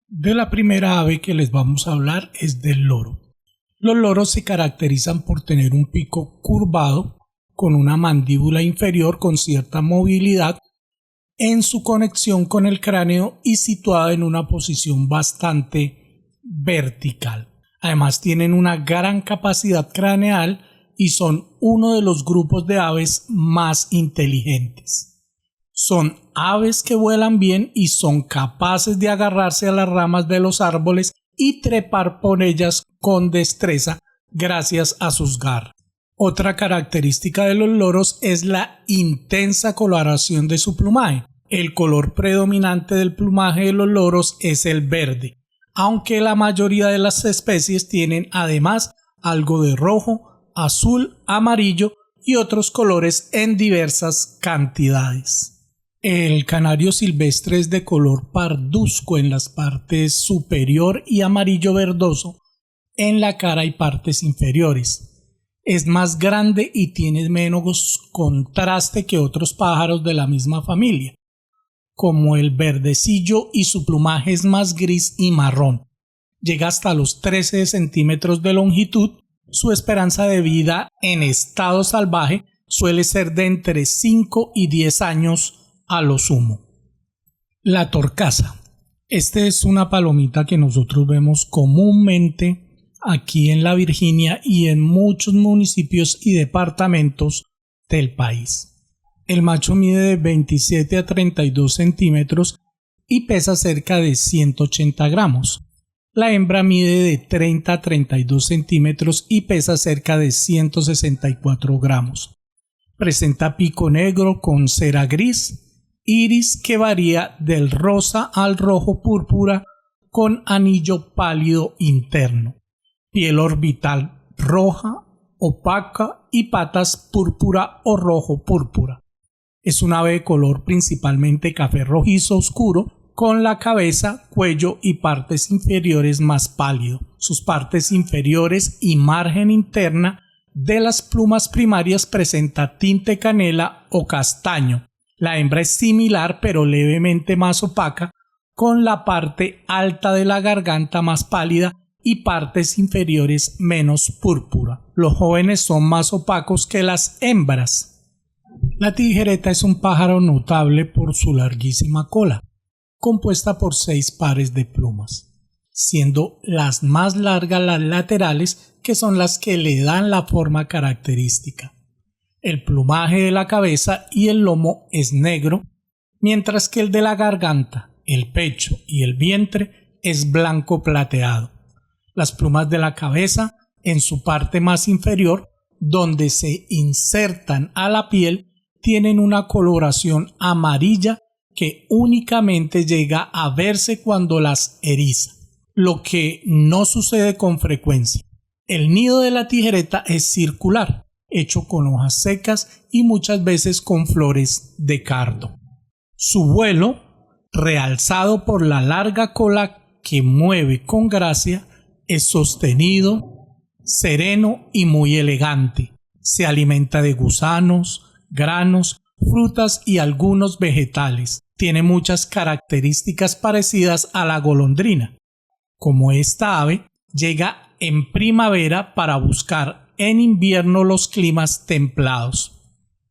De la primera ave que les vamos a hablar es del loro. Los loros se caracterizan por tener un pico curvado con una mandíbula inferior con cierta movilidad en su conexión con el cráneo y situada en una posición bastante vertical. Además tienen una gran capacidad craneal y son uno de los grupos de aves más inteligentes. Son aves que vuelan bien y son capaces de agarrarse a las ramas de los árboles y trepar por ellas con destreza gracias a sus garras. Otra característica de los loros es la intensa coloración de su plumaje. El color predominante del plumaje de los loros es el verde, aunque la mayoría de las especies tienen además algo de rojo, azul, amarillo y otros colores en diversas cantidades. El canario silvestre es de color parduzco en las partes superior y amarillo verdoso en la cara y partes inferiores. Es más grande y tiene menos contraste que otros pájaros de la misma familia, como el verdecillo, y su plumaje es más gris y marrón. Llega hasta los 13 centímetros de longitud. Su esperanza de vida en estado salvaje suele ser de entre 5 y 10 años a lo sumo. La torcaza. Esta es una palomita que nosotros vemos comúnmente aquí en la Virginia y en muchos municipios y departamentos del país. El macho mide de 27 a 32 centímetros y pesa cerca de 180 gramos. La hembra mide de 30 a 32 centímetros y pesa cerca de 164 gramos. Presenta pico negro con cera gris, iris que varía del rosa al rojo púrpura con anillo pálido interno, piel orbital roja, opaca y patas púrpura o rojo púrpura. Es un ave de color principalmente café rojizo oscuro, con la cabeza, cuello y partes inferiores más pálido. Sus partes inferiores y margen interna de las plumas primarias presenta tinte canela o castaño. La hembra es similar pero levemente más opaca, con la parte alta de la garganta más pálida y partes inferiores menos púrpura. Los jóvenes son más opacos que las hembras. La tijereta es un pájaro notable por su larguísima cola, compuesta por 6 pares de plumas, siendo las más largas las laterales, que son las que le dan la forma característica. El plumaje de la cabeza y el lomo es negro, mientras que el de la garganta, el pecho y el vientre es blanco plateado. Las plumas de la cabeza, en su parte más inferior, donde se insertan a la piel, tienen una coloración amarilla que únicamente llega a verse cuando las eriza, lo que no sucede con frecuencia. El nido de la tijereta es circular, hecho con hojas secas y muchas veces con flores de cardo. Su vuelo, realzado por la larga cola que mueve con gracia, es sostenido, sereno y muy elegante. Se alimenta de gusanos, granos, frutas y algunos vegetales. Tiene muchas características parecidas a la golondrina. Como esta ave, llega en primavera para buscar en invierno los climas templados.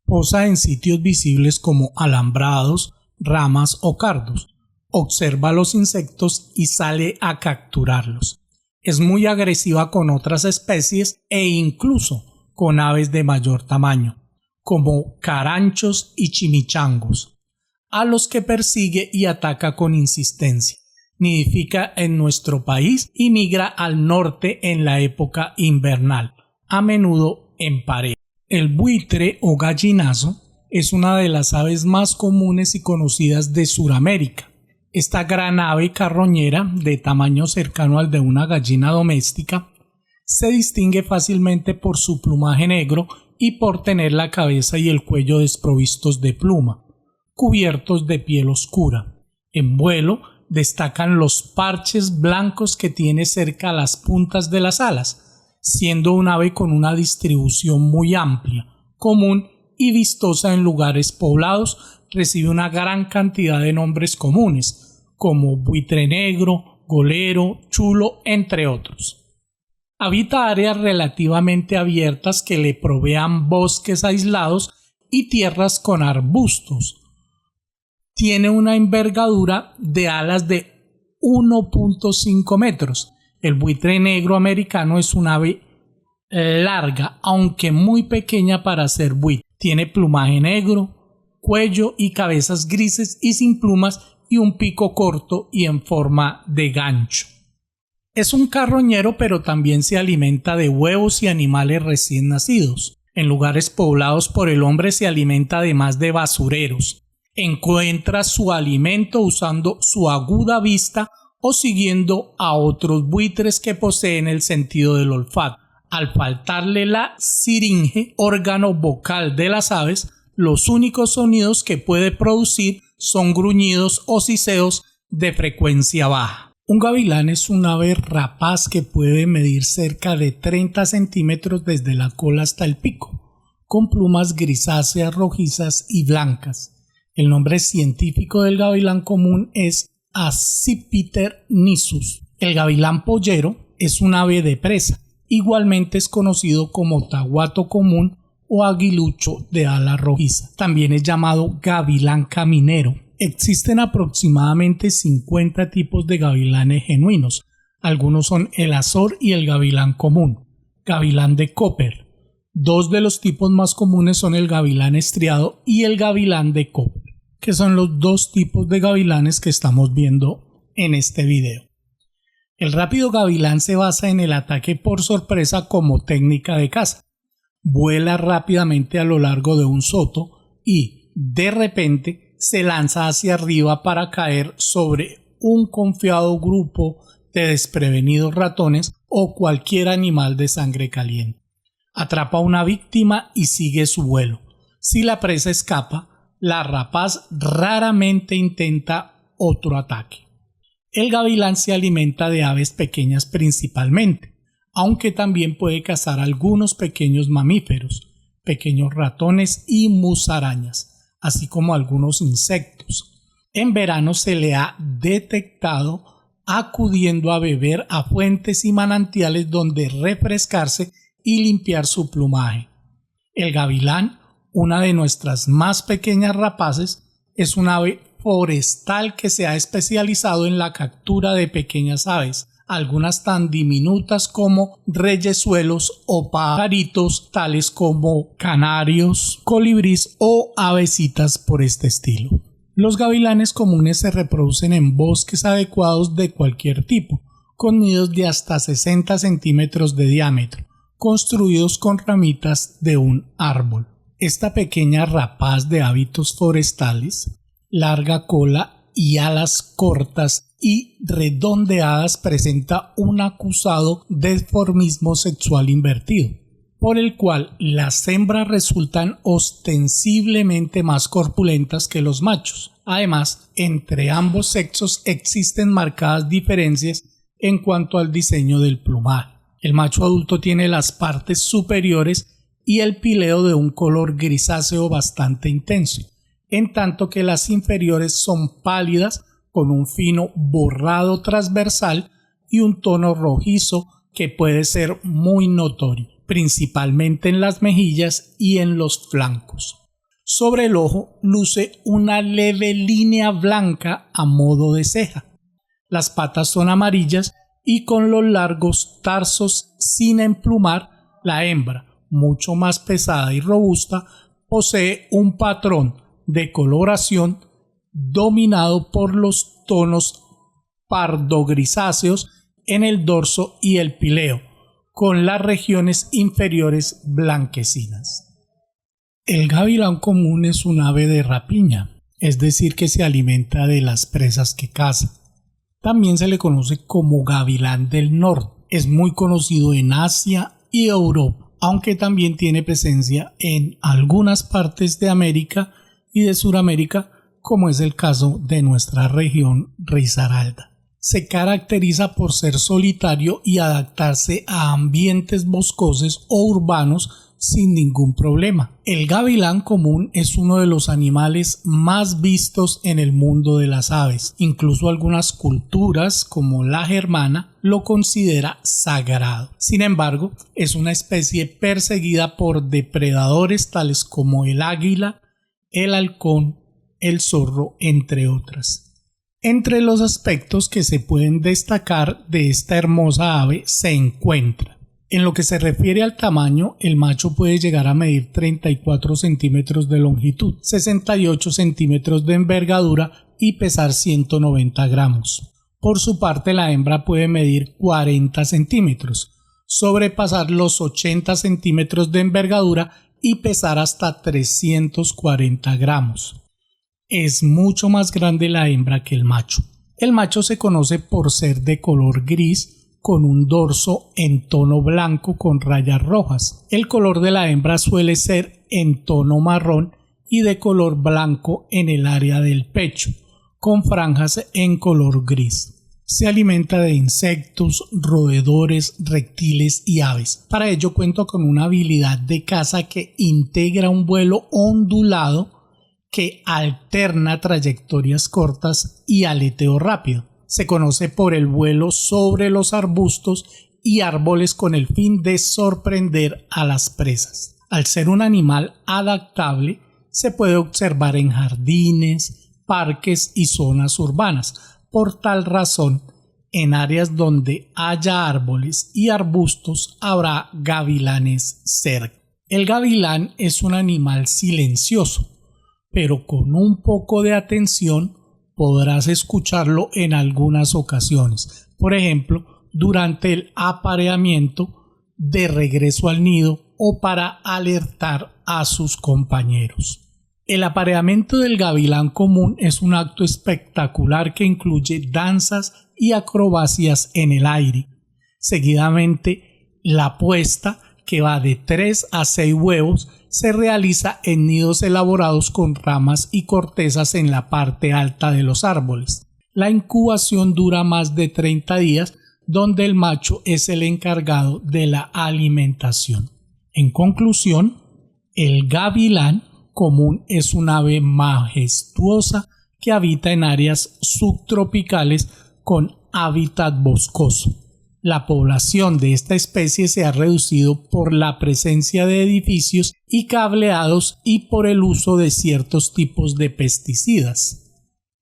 Posa en sitios visibles como alambrados, ramas o cardos. Observa los insectos y sale a capturarlos. Es muy agresiva con otras especies e incluso con aves de mayor tamaño, como caranchos y chimichangos, a los que persigue y ataca con insistencia. Nidifica en nuestro país y migra al norte en la época invernal, a menudo en pareja. El buitre o gallinazo es una de las aves más comunes y conocidas de Sudamérica. Esta gran ave carroñera, de tamaño cercano al de una gallina doméstica, se distingue fácilmente por su plumaje negro y por tener la cabeza y el cuello desprovistos de pluma, cubiertos de piel oscura. En vuelo destacan los parches blancos que tiene cerca a las puntas de las alas, siendo un ave con una distribución muy amplia, común y vistosa en lugares poblados. Recibe una gran cantidad de nombres comunes, como buitre negro, golero, chulo, entre otros. Habita áreas relativamente abiertas que le provean bosques aislados y tierras con arbustos. Tiene una envergadura de alas de 1.5 metros. El buitre negro americano es un ave larga, aunque muy pequeña para ser buitre. Tiene plumaje negro, cuello y cabezas grises y sin plumas y un pico corto y en forma de gancho. Es un carroñero, pero también se alimenta de huevos y animales recién nacidos. En lugares poblados por el hombre se alimenta además de basureros. Encuentra su alimento usando su aguda vista o siguiendo a otros buitres que poseen el sentido del olfato. Al faltarle la siringe, órgano vocal de las aves, los únicos sonidos que puede producir son gruñidos o siseos de frecuencia baja. Un gavilán es un ave rapaz que puede medir cerca de 30 centímetros desde la cola hasta el pico, con plumas grisáceas, rojizas y blancas. El nombre científico del gavilán común es Accipiter nisus. El gavilán pollero es un ave de presa. Igualmente es conocido como taguato común o aguilucho de ala rojiza. También es llamado gavilán caminero. Existen aproximadamente 50 tipos de gavilanes genuinos. Algunos son el azor y el gavilán común. Gavilán de Cooper. Dos de los tipos más comunes son el gavilán estriado y el gavilán de Cooper, que son los dos tipos de gavilanes que estamos viendo en este video. El rápido gavilán se basa en el ataque por sorpresa como técnica de caza. Vuela rápidamente a lo largo de un soto y, de repente, se lanza hacia arriba para caer sobre un confiado grupo de desprevenidos ratones o cualquier animal de sangre caliente. Atrapa a una víctima y sigue su vuelo. Si la presa escapa, la rapaz raramente intenta otro ataque. El gavilán se alimenta de aves pequeñas principalmente, aunque también puede cazar algunos pequeños mamíferos, pequeños ratones y musarañas, así como algunos insectos. En verano se le ha detectado acudiendo a beber a fuentes y manantiales donde refrescarse y limpiar su plumaje. El gavilán, una de nuestras más pequeñas rapaces, es un ave forestal que se ha especializado en la captura de pequeñas aves, algunas tan diminutas como reyesuelos o pajaritos tales como canarios, colibrís o avecitas por este estilo. Los gavilanes comunes se reproducen en bosques adecuados de cualquier tipo, con nidos de hasta 60 centímetros de diámetro, construidos con ramitas de un árbol. Esta pequeña rapaz de hábitos forestales, larga cola y alas cortas y redondeadas, presenta un acusado deformismo sexual invertido, por el cual las hembras resultan ostensiblemente más corpulentas que los machos. Además, entre ambos sexos existen marcadas diferencias en cuanto al diseño del plumaje. El macho adulto tiene las partes superiores y el píleo de un color grisáceo bastante intenso, en tanto que las inferiores son pálidas con un fino borrado transversal y un tono rojizo que puede ser muy notorio, principalmente en las mejillas y en los flancos. Sobre el ojo luce una leve línea blanca a modo de ceja. Las patas son amarillas y con los largos tarsos sin emplumar. La hembra, mucho más pesada y robusta, posee un patrón de coloración dominado por los tonos pardo grisáceos en el dorso y el píleo, con las regiones inferiores blanquecinas. El gavilán común es un ave de rapiña, es decir, que se alimenta de las presas que caza. También se le conoce como gavilán del norte. Es muy conocido en Asia y Europa, aunque también tiene presencia en algunas partes de América y de Sudamérica, como es el caso de nuestra región Risaralda. Se caracteriza por ser solitario y adaptarse a ambientes boscosos o urbanos sin ningún problema. El gavilán común es uno de los animales más vistos en el mundo de las aves. Incluso algunas culturas, como la germana, lo considera sagrado. Sin embargo, es una especie perseguida por depredadores tales como el águila, el halcón, el zorro, entre otras. Entre los aspectos que se pueden destacar de esta hermosa ave se encuentra: en lo que se refiere al tamaño, el macho puede llegar a medir 34 centímetros de longitud, 68 centímetros de envergadura y pesar 190 gramos. Por su parte, la hembra puede medir 40 centímetros, sobrepasar los 80 centímetros de envergadura y pesar hasta 340 gramos. Es mucho más grande la hembra que el macho. El macho se conoce por ser de color gris, con un dorso en tono blanco con rayas rojas. El color de la hembra suele ser en tono marrón y de color blanco en el área del pecho, con franjas en color gris. Se alimenta de insectos, roedores, reptiles y aves. Para ello cuenta con una habilidad de caza que integra un vuelo ondulado que alterna trayectorias cortas y aleteo rápido. Se conoce por el vuelo sobre los arbustos y árboles con el fin de sorprender a las presas. Al ser un animal adaptable, se puede observar en jardines, parques y zonas urbanas. Por tal razón, en áreas donde haya árboles y arbustos habrá gavilanes cerca. El gavilán es un animal silencioso, pero con un poco de atención podrás escucharlo en algunas ocasiones. Por ejemplo, durante el apareamiento, de regreso al nido o para alertar a sus compañeros. El apareamiento del gavilán común es un acto espectacular que incluye danzas y acrobacias en el aire. Seguidamente, la puesta, que va de 3 a 6 huevos, se realiza en nidos elaborados con ramas y cortezas en la parte alta de los árboles. La incubación dura más de 30 días, donde el macho es el encargado de la alimentación. En conclusión, el gavilán común es un ave majestuosa que habita en áreas subtropicales con hábitat boscoso. La población de esta especie se ha reducido por la presencia de edificios y cableados y por el uso de ciertos tipos de pesticidas.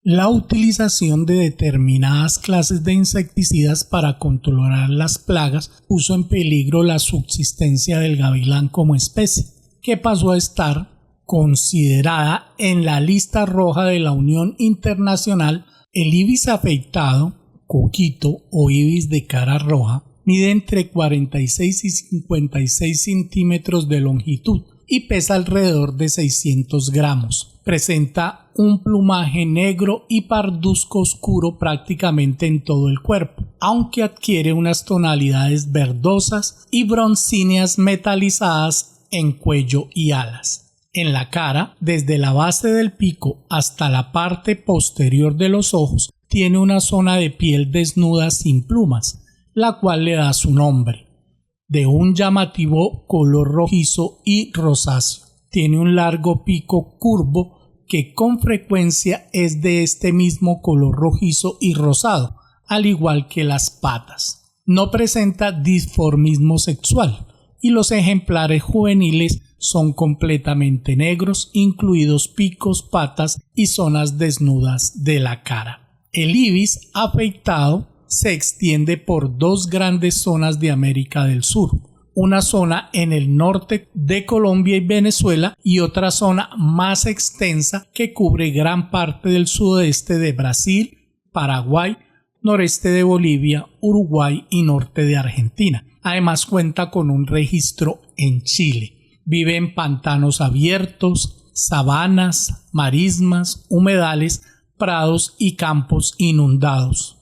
La utilización de determinadas clases de insecticidas para controlar las plagas puso en peligro la subsistencia del gavilán como especie, que pasó a estar considerada en la lista roja de la Unión Internacional. El ibis afeitado, coquito o ibis de cara roja, mide entre 46 y 56 centímetros de longitud y pesa alrededor de 600 gramos. Presenta un plumaje negro y parduzco oscuro prácticamente en todo el cuerpo, aunque adquiere unas tonalidades verdosas y broncíneas metalizadas en cuello y alas. En la cara, desde la base del pico hasta la parte posterior de los ojos, tiene una zona de piel desnuda sin plumas, la cual le da su nombre, de un llamativo color rojizo y rosáceo. Tiene un largo pico curvo que con frecuencia es de este mismo color rojizo y rosado, al igual que las patas. No presenta dimorfismo sexual y los ejemplares juveniles son completamente negros, incluidos picos, patas y zonas desnudas de la cara. El ibis afeitado se extiende por dos grandes zonas de América del Sur, una zona en el norte de Colombia y Venezuela y otra zona más extensa que cubre gran parte del sudeste de Brasil, Paraguay, noreste de Bolivia, Uruguay y norte de Argentina. Además cuenta con un registro en Chile. Vive en pantanos abiertos, sabanas, marismas, humedales, prados y campos inundados,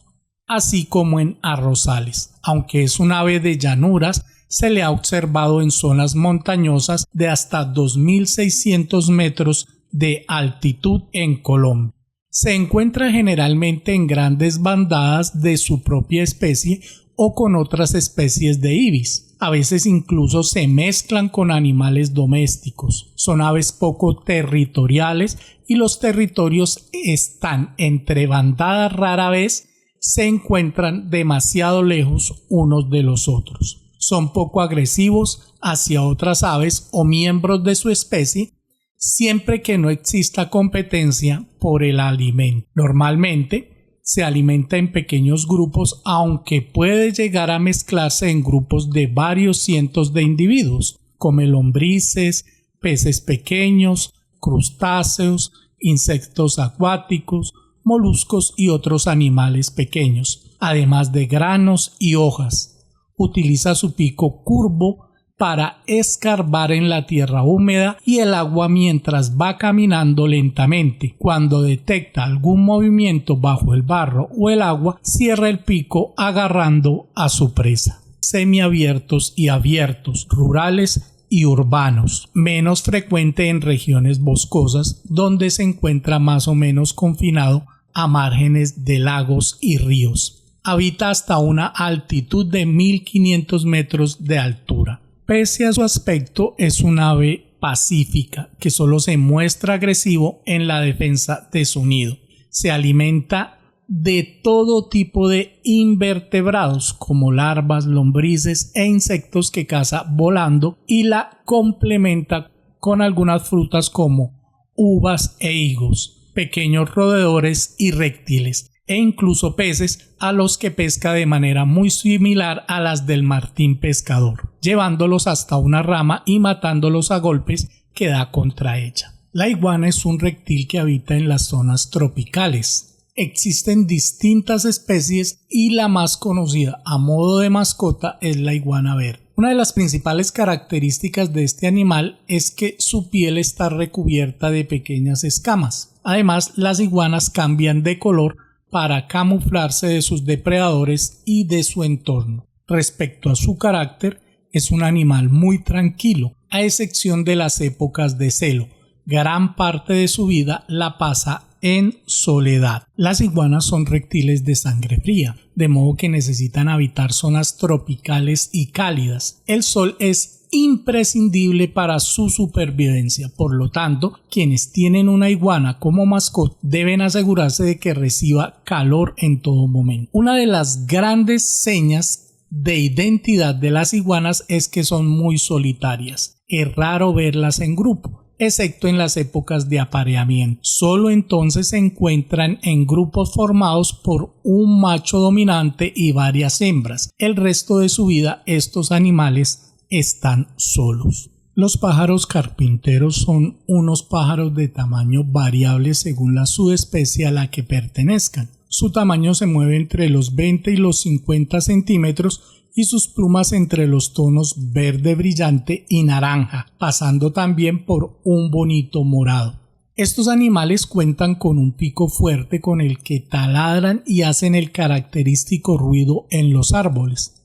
así como en arrozales. Aunque es un ave de llanuras, se le ha observado en zonas montañosas de hasta 2.600 metros de altitud en Colombia. Se encuentra generalmente en grandes bandadas de su propia especie o con otras especies de ibis. A veces incluso se mezclan con animales domésticos. Son aves poco territoriales y los territorios están entre bandadas, rara vez se encuentran demasiado lejos unos de los otros. Son poco agresivos hacia otras aves o miembros de su especie, siempre que no exista competencia por el alimento. Normalmente se alimenta en pequeños grupos, aunque puede llegar a mezclarse en grupos de varios cientos de individuos. Come lombrices, peces pequeños, crustáceos, insectos acuáticos, moluscos y otros animales pequeños, además de granos y hojas. Utiliza su pico curvo para escarbar en la tierra húmeda y el agua mientras va caminando lentamente. Cuando detecta algún movimiento bajo el barro o el agua, cierra el pico agarrando a su presa. Semiabiertos y abiertos, rurales y urbanos, menos frecuente en regiones boscosas donde se encuentra más o menos confinado a márgenes de lagos y ríos. Habita hasta una altitud de 1500 metros de altura. Pese a su aspecto, es un ave pacífica que solo se muestra agresivo en la defensa de su nido. Se alimenta de todo tipo de invertebrados como larvas, lombrices e insectos que caza volando y la complementa con algunas frutas como uvas e higos, pequeños roedores y reptiles e incluso peces a los que pesca de manera muy similar a las del martín pescador, llevándolos hasta una rama y matándolos a golpes que da contra ella. La iguana es un reptil que habita en las zonas tropicales. Existen distintas especies y la más conocida a modo de mascota es la iguana verde. Una de las principales características de este animal es que su piel está recubierta de pequeñas escamas. Además, las iguanas cambian de color para camuflarse de sus depredadores y de su entorno. Respecto a su carácter, es un animal muy tranquilo, a excepción de las épocas de celo. Gran parte de su vida la pasa en soledad. Las iguanas son reptiles de sangre fría, de modo que necesitan habitar zonas tropicales y cálidas. El sol es imprescindible para su supervivencia. Por lo tanto, quienes tienen una iguana como mascota deben asegurarse de que reciba calor en todo momento. Una de las grandes señas de identidad de las iguanas es que son muy solitarias. Es raro verlas en grupo, excepto en las épocas de apareamiento. Solo entonces se encuentran en grupos formados por un macho dominante y varias hembras. El resto de su vida estos animales están solos. Los pájaros carpinteros son unos pájaros de tamaño variable según la subespecie a la que pertenezcan. Su tamaño se mueve entre los 20 y los 50 centímetros y sus plumas entre los tonos verde brillante y naranja, pasando también por un bonito morado. Estos animales cuentan con un pico fuerte con el que taladran y hacen el característico ruido en los árboles.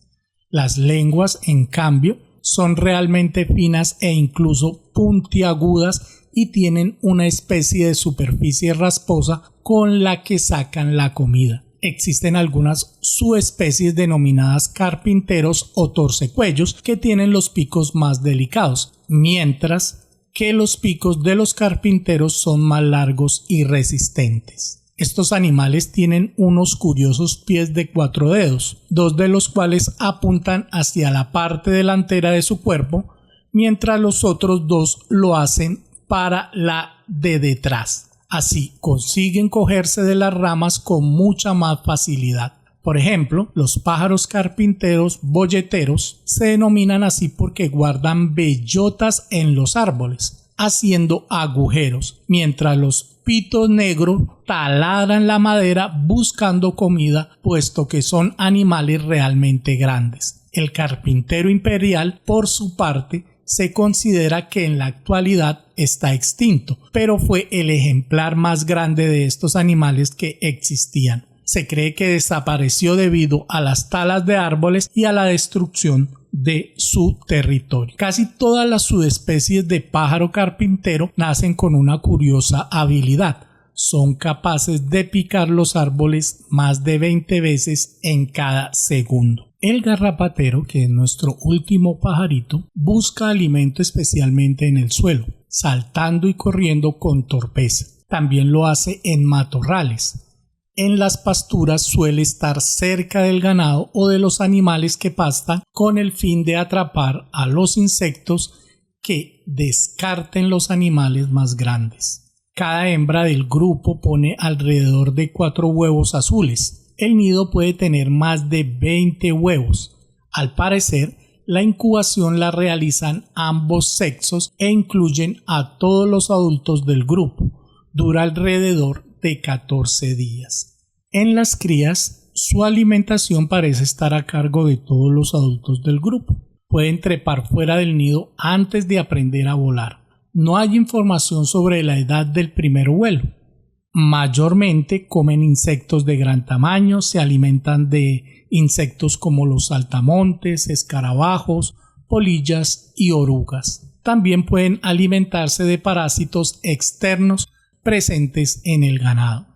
Las lenguas, en cambio, son realmente finas e incluso puntiagudas y tienen una especie de superficie rasposa con la que sacan la comida. Existen algunas subespecies denominadas carpinteros o torcecuellos que tienen los picos más delicados, mientras que los picos de los carpinteros son más largos y resistentes. Estos animales tienen unos curiosos pies de 4 dedos, 2 de los cuales apuntan hacia la parte delantera de su cuerpo, mientras los otros 2 lo hacen para la de detrás. Así consiguen cogerse de las ramas con mucha más facilidad. Por ejemplo, los pájaros carpinteros bolleteros se denominan así porque guardan bellotas en los árboles, haciendo agujeros, mientras los pitos negros taladran la madera buscando comida, puesto que son animales realmente grandes. El carpintero imperial, por su parte, se considera que en la actualidad está extinto, pero fue el ejemplar más grande de estos animales que existían. Se cree que desapareció debido a las talas de árboles y a la destrucción de su territorio. Casi todas las subespecies de pájaro carpintero nacen con una curiosa habilidad. son capaces de picar los árboles más de 20 veces en cada segundo. El garrapatero, que es nuestro último pajarito, busca alimento especialmente en el suelo, saltando y corriendo con torpeza. También lo hace en matorrales. En las pasturas suele estar cerca del ganado o de los animales que pastan con el fin de atrapar a los insectos que descarten los animales más grandes. Cada hembra del grupo pone alrededor de 4 huevos azules. El nido puede tener más de 20 huevos. Al parecer, la incubación la realizan ambos sexos e incluyen a todos los adultos del grupo. Dura alrededor de 14 días. En las crías, su alimentación parece estar a cargo de todos los adultos del grupo. Pueden trepar fuera del nido antes de aprender a volar. No hay información sobre la edad del primer vuelo. Mayormente comen insectos de gran tamaño, se alimentan de insectos como los saltamontes, escarabajos, polillas y orugas. También pueden alimentarse de parásitos externos presentes en el ganado.